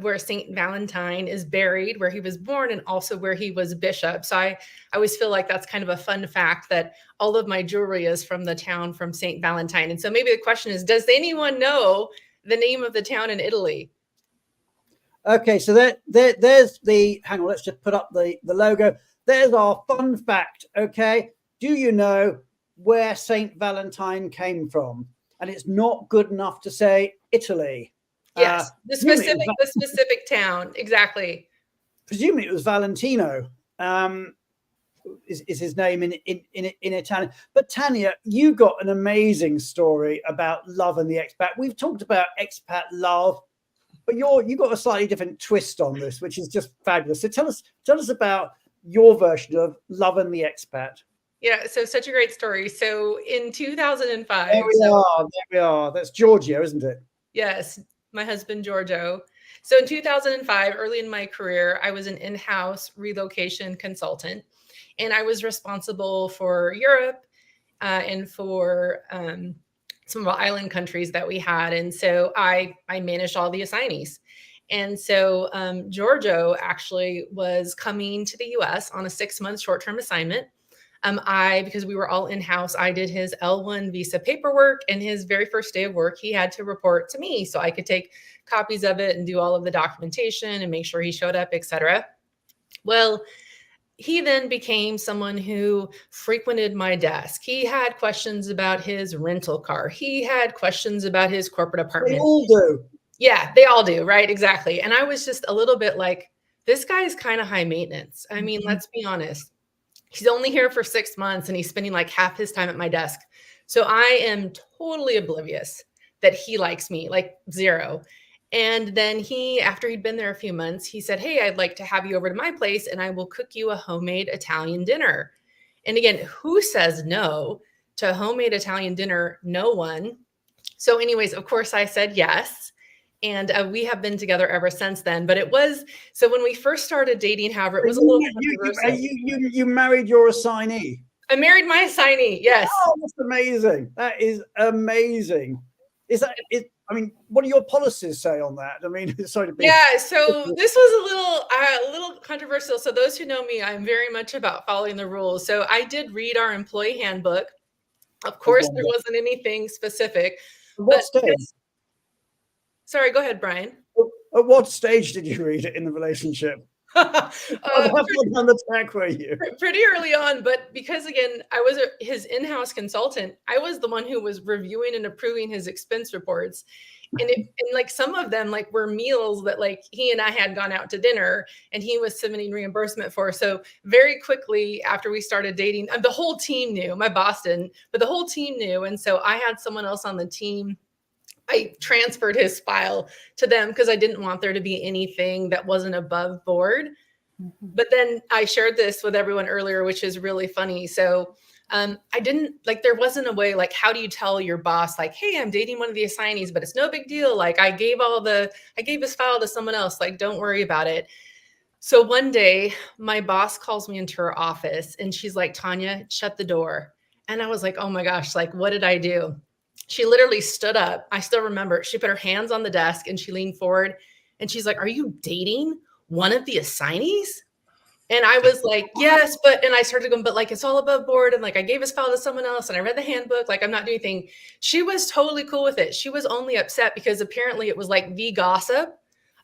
where Saint Valentine is buried, where he was born, and also where he was bishop. So I always feel like that's kind of a fun fact that all of my jewelry is from the town from Saint Valentine. And so maybe the question is, does anyone know the name of the town in Italy? Okay, so there's the, hang on, let's just put up the logo. There's our fun fact, okay? Do you know where Saint Valentine came from? And it's not good enough to say Italy. Yes, the specific town, exactly. Presumably it was Valentino, is his name in Italian. But Tanya, you got an amazing story about Love and the Expat. We've talked about expat love, but you got a slightly different twist on this, which is just fabulous. So tell us about your version of Love and the Expat. Yeah, so such a great story. So in 2005, there we are. That's Giorgio, isn't it? Yes, my husband Giorgio. So in 2005, early in my career, I was an in-house relocation consultant, and I was responsible for Europe and for some of our island countries that we had. And so I managed all the assignees. And so Giorgio actually was coming to the US on a 6-month short-term assignment. Because we were all in-house, I did his L1 visa paperwork, and his very first day of work, he had to report to me so I could take copies of it and do all of the documentation and make sure he showed up, etc. Well, he then became someone who frequented my desk. He had questions about his rental car. He had questions about his corporate apartment. They all do. Yeah, they all do, right? Exactly. And I was just a little bit like, this guy is kind of high maintenance. I mean, let's be honest. He's only here for 6 months and he's spending like half his time at my desk. So I am totally oblivious that he likes me, like zero. And then after he'd been there a few months, he said, hey, I'd like to have you over to my place and I will cook you a homemade Italian dinner. And again, who says no to a homemade Italian dinner? No one. So anyways, of course I said yes. And we have been together ever since then. But so when we first started dating, however, it was a little controversial. You married your assignee. I married my assignee, yes. Oh, that's amazing. That is amazing. I mean, what do your policies say on that? I mean, sorry to be. Yeah, so this was a little controversial. So those who know me, I'm very much about following the rules. So I did read our employee handbook. Of course, there wasn't anything specific. What stage? Sorry, go ahead, Brian. At what stage did you read it in the relationship? On the track, were you? Pretty early on, but because again, I was his in-house consultant, I was the one who was reviewing and approving his expense reports. And like some of them like were meals that like he and I had gone out to dinner and he was submitting reimbursement for. So very quickly after we started dating, the whole team knew, my boss didn't, but the whole team knew. And so I had someone else on the team. I transferred his file to them because I didn't want there to be anything that wasn't above board. Mm-hmm. But then I shared this with everyone earlier, which is really funny. So I didn't like, there wasn't a way, like, how do you tell your boss, like, hey, I'm dating one of the assignees, but it's no big deal. Like I gave his file to someone else. Like, don't worry about it. So one day my boss calls me into her office and she's like, Tanya, shut the door. And I was like, oh my gosh, like, what did I do? She literally stood up. I still remember. She put her hands on the desk and she leaned forward and she's like, are you dating one of the assignees? And I was like, yes, and I started going, but like, it's all above board. And like, I gave his file to someone else and I read the handbook. Like, I'm not doing anything. She was totally cool with it. She was only upset because apparently it was like the gossip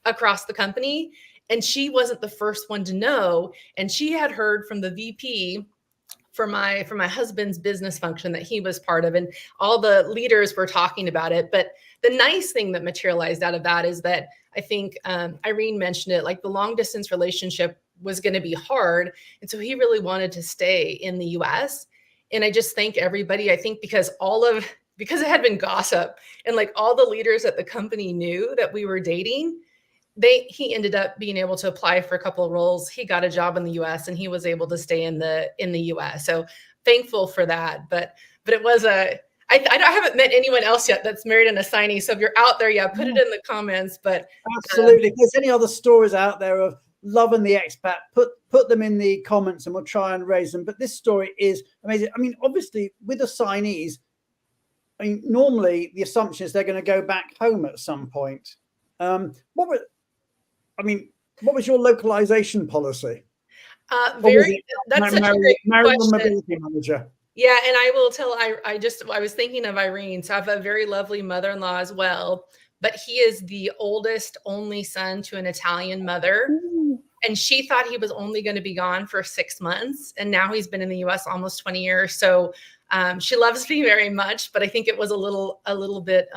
across the company. And she wasn't the first one to know. And she had heard from the VP for my husband's business function that he was part of, and all the leaders were talking about it. But the nice thing that materialized out of that is that I think Irene mentioned it, like the long distance relationship was going to be hard. And so he really wanted to stay in the US. And I just thank everybody, I think because it had been gossip and like all the leaders at the company knew that we were dating, he ended up being able to apply for a couple of roles. He got a job in the US and he was able to stay in the US. So thankful for that. But it was I haven't met anyone else yet that's married an assignee. So if you're out there, put it in the comments. But absolutely, if there's any other stories out there of Love and the Expat, put them in the comments and we'll try and raise them. But this story is amazing. I mean, obviously with assignees, I mean, normally the assumption is they're going to go back home at some point. What was your localization policy? That's such a great question. Mobility manager. Yeah, and I will tell, I was thinking of Irene. So I have a very lovely mother-in-law as well, but he is the oldest only son to an Italian mother. Ooh. And she thought he was only going to be gone for 6 months. And now he's been in the US almost 20 years. So she loves me very much, but I think it was a little bit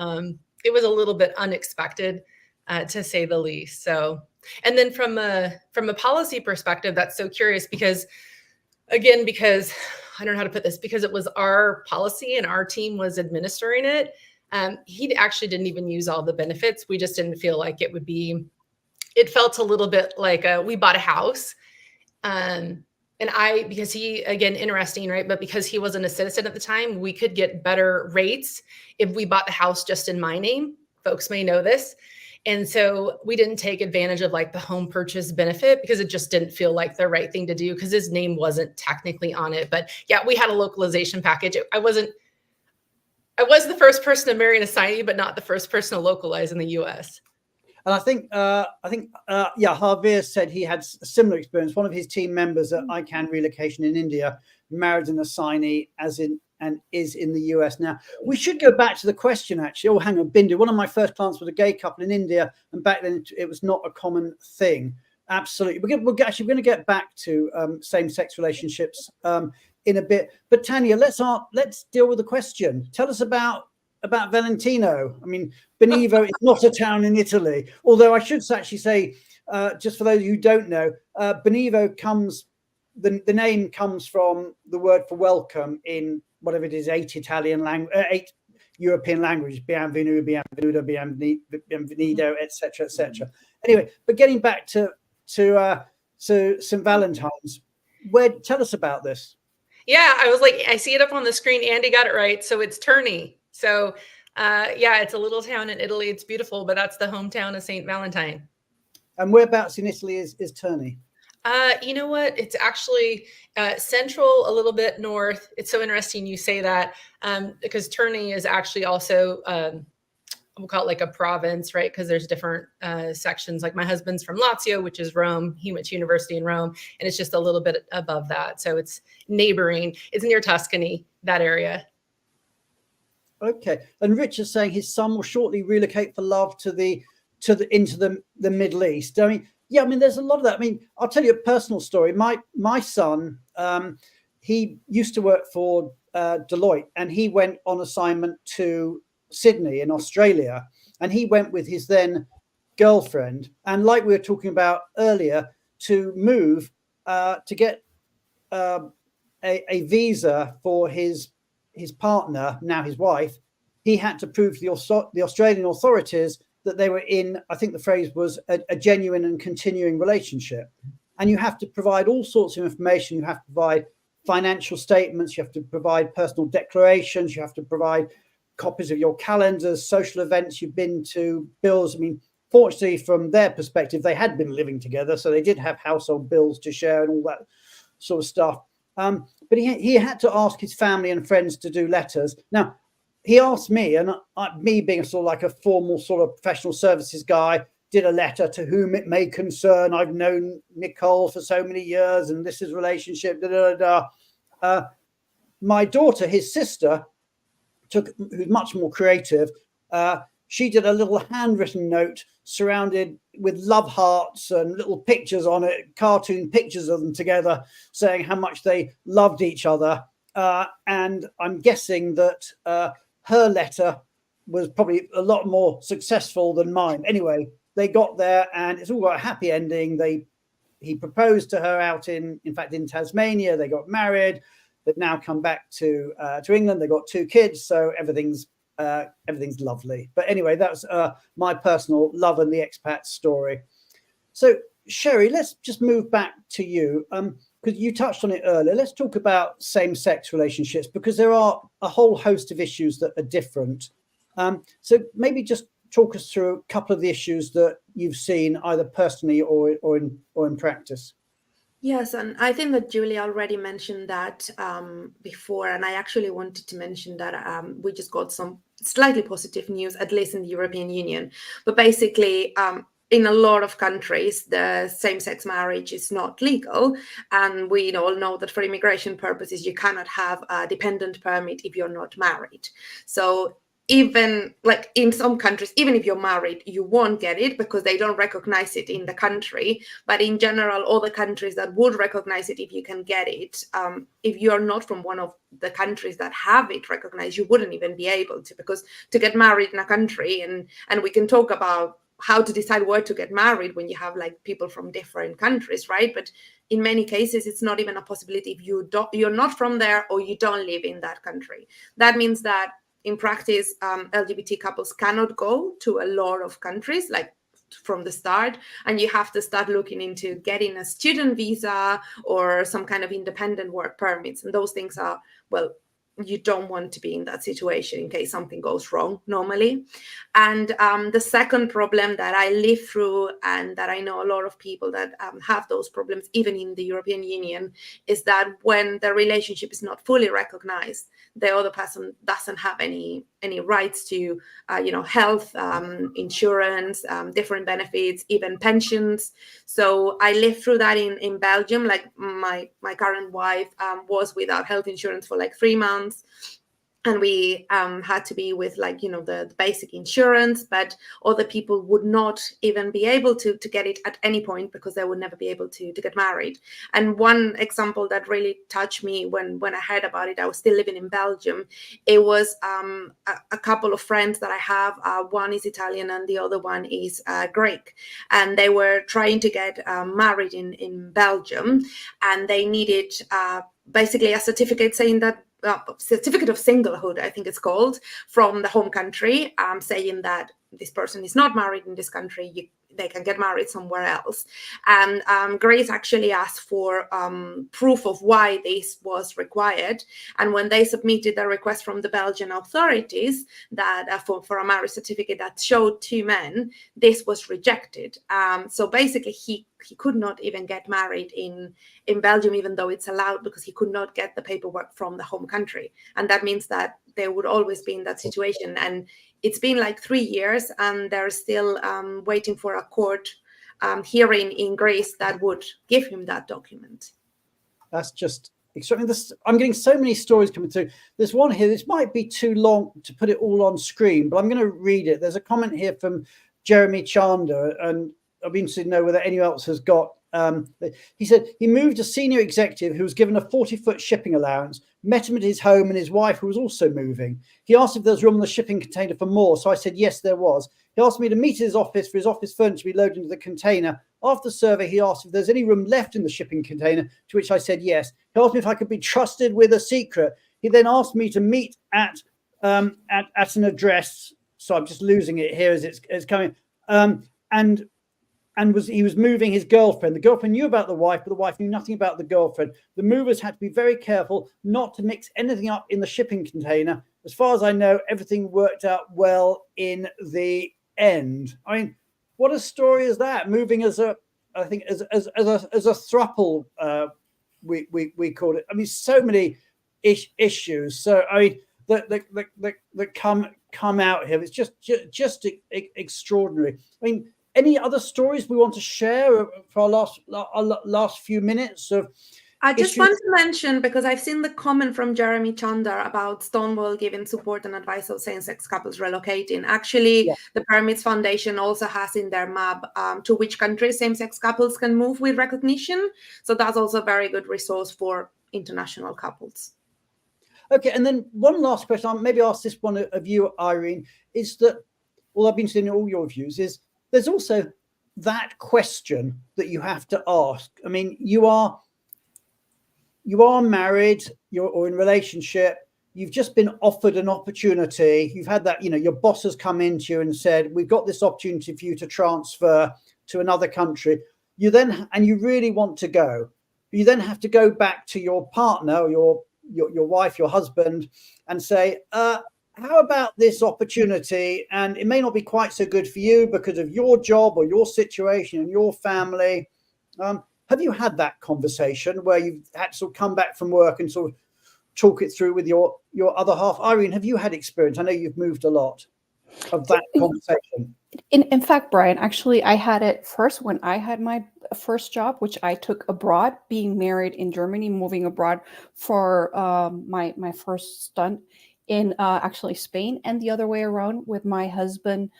unexpected, to say the least. So, and then from a policy perspective, that's so curious because I don't know how to put this, because it was our policy and our team was administering it. He actually didn't even use all the benefits. We just didn't feel like it felt a little bit like we bought a house. Because he, again, interesting, right? But because he wasn't a citizen at the time, we could get better rates if we bought the house just in my name. Folks may know this. And so we didn't take advantage of like the home purchase benefit because it just didn't feel like the right thing to do because his name wasn't technically on it. But yeah, we had a localization package. I was the first person to marry an assignee, but not the first person to localize in the US. And I think Javier said he had a similar experience. One of his team members at ICANN Relocation in India married an assignee and is in the US now. We should go back to the question, actually. Oh, hang on, Bindu. One of my first clients was a gay couple in India, and back then it was not a common thing. Absolutely. We're going to get back to same-sex relationships in a bit. But Tanya, let's deal with the question. Tell us about Valentino. I mean, Benivo is not a town in Italy, although I should actually say, just for those who don't know, Benivo the name comes from the word for welcome in whatever it is, 8 European languages, bienvenu, bienvenuto, bienvenido, etc., etc. Anyway, but getting back to St. Valentine's, tell us about this. Yeah, I was like, I see it up on the screen. Andy got it right. So it's Terni. So it's a little town in Italy. It's beautiful, but that's the hometown of St. Valentine. And whereabouts in Italy is Terni? You know what? It's actually central, a little bit north. It's so interesting you say that because Terni is actually also, we'll call it like a province, right? Because there's different sections. Like my husband's from Lazio, which is Rome. He went to university in Rome, and it's just a little bit above that. So it's neighboring. It's near Tuscany, that area. Okay. And Richard's saying his son will shortly relocate for love into the Middle East. I mean, yeah, I mean, there's a lot of that. I mean, I'll tell you a personal story. My son, he used to work for Deloitte, and he went on assignment to Sydney in Australia, and he went with his then girlfriend. And like we were talking about earlier, to move to get a visa for his partner, now his wife, he had to prove to the Australian authorities that they were in, I think the phrase was a genuine and continuing relationship. And you have to provide all sorts of information. You have to provide financial statements. You have to provide personal declarations. You have to provide copies of your calendars, social events you've been to, bills. I mean, fortunately, from their perspective, they had been living together, so they did have household bills to share and all that sort of stuff. But he had to ask his family and friends to do letters. Now, he asked me, and me being a sort of like a formal sort of professional services guy, did a letter to whom it may concern. I've known Nicole for so many years, and this is relationship. My daughter, his sister, who's much more creative. She did a little handwritten note surrounded with love hearts and little pictures on it, cartoon pictures of them together, saying how much they loved each other. And I'm guessing that her letter was probably a lot more successful than mine. Anyway, they got there, and it's all got a happy ending. He proposed to her out in Tasmania. They got married. They've now come back to England. They got 2 kids, so everything's lovely. But anyway, that's my personal Love and the Expat story. So, Sherry, let's just move back to you, because you touched on it earlier. Let's talk about same-sex relationships, because there are a whole host of issues that are different. So maybe just talk us through a couple of the issues that you've seen either personally or in practice. Yes, and I think that Julia already mentioned that before, and I actually wanted to mention that we just got some slightly positive news, at least in the European Union. But basically, in a lot of countries, the same-sex marriage is not legal, and we all know that for immigration purposes, you cannot have a dependent permit if you're not married. So even like in some countries, even if you're married, you won't get it because they don't recognize it in the country. But in general, all the countries that would recognize it, if you can get it, if you're not from one of the countries that have it recognized, you wouldn't even be able to, because to get married in a country, and we can talk about how to decide where to get married when you have like people from different countries, right? But in many cases, it's not even a possibility if you're not from there or you don't live in that country. That means that in practice, LGBT couples cannot go to a lot of countries, like from the start, and you have to start looking into getting a student visa or some kind of independent work permits. And those things are, well, you don't want to be in that situation in case something goes wrong normally. And the second problem that I live through, and that I know a lot of people that have those problems, even in the European Union, is that when the relationship is not fully recognized, the other person doesn't have any rights to, health, insurance, different benefits, even pensions. So I lived through that in Belgium. Like my current wife was without health insurance for like 3 months. And we had to be with the basic insurance, but other people would not even be able to get it at any point because they would never be able to get married. And one example that really touched me when I heard about it, I was still living in Belgium. It was a couple of friends that I have. One is Italian and the other one is Greek. And they were trying to get married in Belgium, and they needed basically a certificate saying that certificate of singlehood, I think it's called, from the home country, saying that this person is not married in this country, they can get married somewhere else. And Grace actually asked for proof of why this was required. And when they submitted a request from the Belgian authorities that for a marriage certificate that showed 2 men, this was rejected. So basically, he could not even get married in Belgium, even though it's allowed, because he could not get the paperwork from the home country. And that means that they would always be in that situation. And it's been like 3 years, and they're still waiting for a court hearing in Greece that would give him that document. That's just extraordinary. I'm getting so many stories coming through. There's one here. This might be too long to put it all on screen, but I'm going to read it. There's a comment here from Jeremy Chander, and I'd be interested to know whether anyone else has got. He said he moved a senior executive who was given a 40-foot shipping allowance, met him at his home and his wife, who was also moving. He asked if there was room on the shipping container for more, so I said yes, there was. He asked me to meet at his office for his office furniture to be loaded into the container. After the survey, he asked if there's any room left in the shipping container, to which I said yes. He asked me if I could be trusted with a secret. He then asked me to meet at an address. So I'm just losing it here as it's coming. He was moving his girlfriend. The girlfriend knew about the wife, but the wife knew nothing about the girlfriend. The movers had to be very careful not to mix anything up in the shipping container. As far as I know, everything worked out well in the end. I mean, what a story is that? Moving as a throuple, we called it. I mean, so many issues. So I mean, that come out here. It's just extraordinary. I mean, any other stories we want to share for our last few minutes of I just want to mention, because I've seen the comment from Jeremy Chander about Stonewall giving support and advice of same-sex couples relocating. Actually, The Permits Foundation also has in their map to which countries same-sex couples can move with recognition. So that's also a very good resource for international couples. Okay, and then one last question, I'll maybe ask this one of you, Irene, is that, well, I've been seeing all your views, is there's also that question that you have to ask. I mean, you are married, or in relationship, you've just been offered an opportunity. You've had that, your boss has come into you and said, we've got this opportunity for you to transfer to another country, you really want to go. You then have to go back to your partner, or your wife, your husband, and say, how about this opportunity? And it may not be quite so good for you because of your job or your situation and your family. Have you had that conversation where you've had to sort of come back from work and sort of talk it through with your other half? Irene, have you had experience? I know you've moved a lot of that conversation. In fact, Brian, actually, I had it first when I had my first job, which I took abroad, being married in Germany, moving abroad for my first stunt in actually Spain, and the other way around with my husband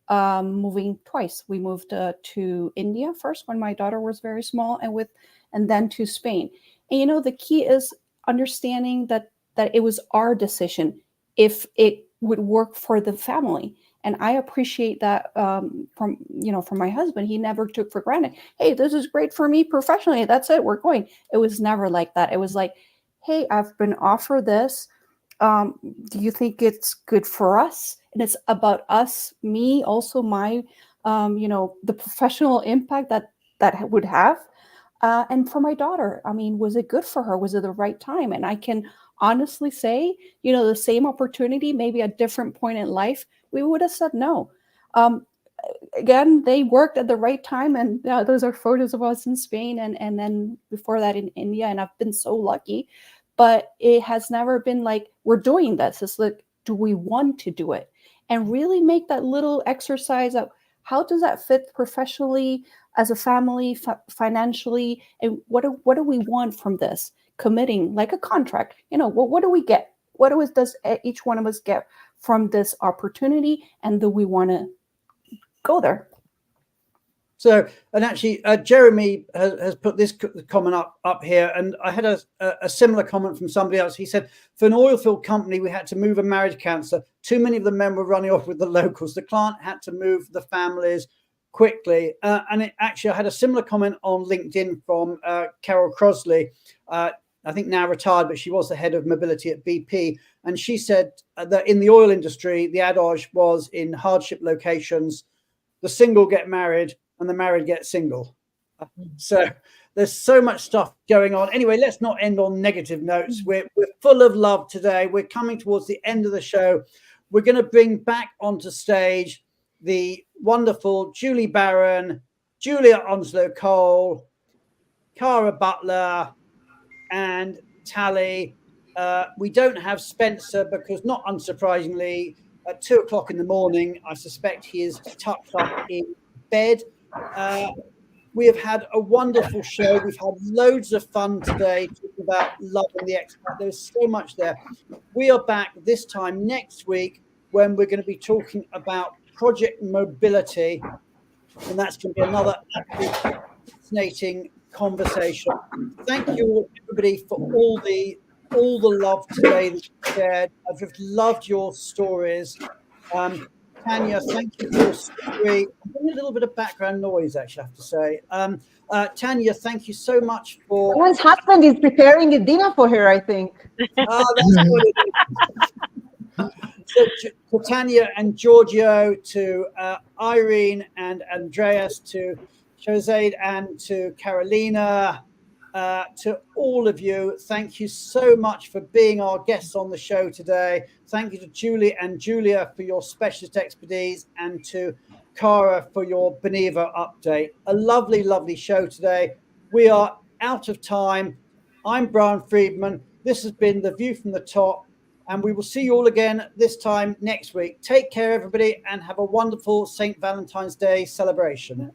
moving twice. We moved to India first when my daughter was very small, and then to Spain. And you know, the key is understanding that it was our decision if it would work for the family. And I appreciate that from my husband. He never took for granted, hey, this is great for me professionally. That's it, we're going. It was never like that. It was like, hey, I've been offered this. Do you think it's good for us? And it's about us, me, also my, the professional impact that would have. And for my daughter, I mean, was it good for her? Was it the right time? And I can honestly say, the same opportunity, maybe a different point in life, we would have said no. Again, they worked at the right time. And those are photos of us in Spain and then before that in India. And I've been so lucky. But it has never been like, we're doing this. It's like, do we want to do it? And really make that little exercise of how does that fit professionally, as a family, financially, and what do we want from this? Committing like a contract, what do we get? What does each one of us get from this opportunity? And do we want to go there? So, and actually, Jeremy has put this comment up here, and I had a similar comment from somebody else. He said, for an oil field company, we had to move a marriage counselor. Too many of the men were running off with the locals. The client had to move the families quickly. And actually, I had a similar comment on LinkedIn from Carol Crosley. I think now retired, but she was the head of mobility at BP. And she said that in the oil industry, the adage was in hardship locations, the single get married and the married get single. So there's so much stuff going on. Anyway, let's not end on negative notes. We're full of love today. We're coming towards the end of the show. We're going to bring back onto stage the wonderful Julie Barron, Julia Onslow-Cole, Cara Butler, and Tally. We don't have Spencer because, not unsurprisingly, at 2:00 in the morning, I suspect he is tucked up in bed. We have had a wonderful show. We've had loads of fun today talking about Love and The Expat. There's so much there. We are back this time next week when we're going to be talking about project mobility, and that's going to be another absolutely fascinating conversation. Thank you, everybody, for all the love today that you shared. I've just loved your stories. Tanya, thank you for your story. I'm getting a little bit of background noise, actually, I have to say. Tanya, thank you so much for... Someone's husband is preparing a dinner for her, I think. That's what it is. So, to Tanya and Giorgio, to Irene and Andreas, to Scherezade and to Carolina, to all of you, thank you so much for being our guests on the show today. Thank you to Julie and Julia for your specialist expertise, and to Cara for your Beneva update. A lovely, lovely show today. We are out of time. I'm Brian Friedman. This has been The View from the Top, and we will see you all again this time next week. Take care, everybody, and have a wonderful St. Valentine's Day celebration.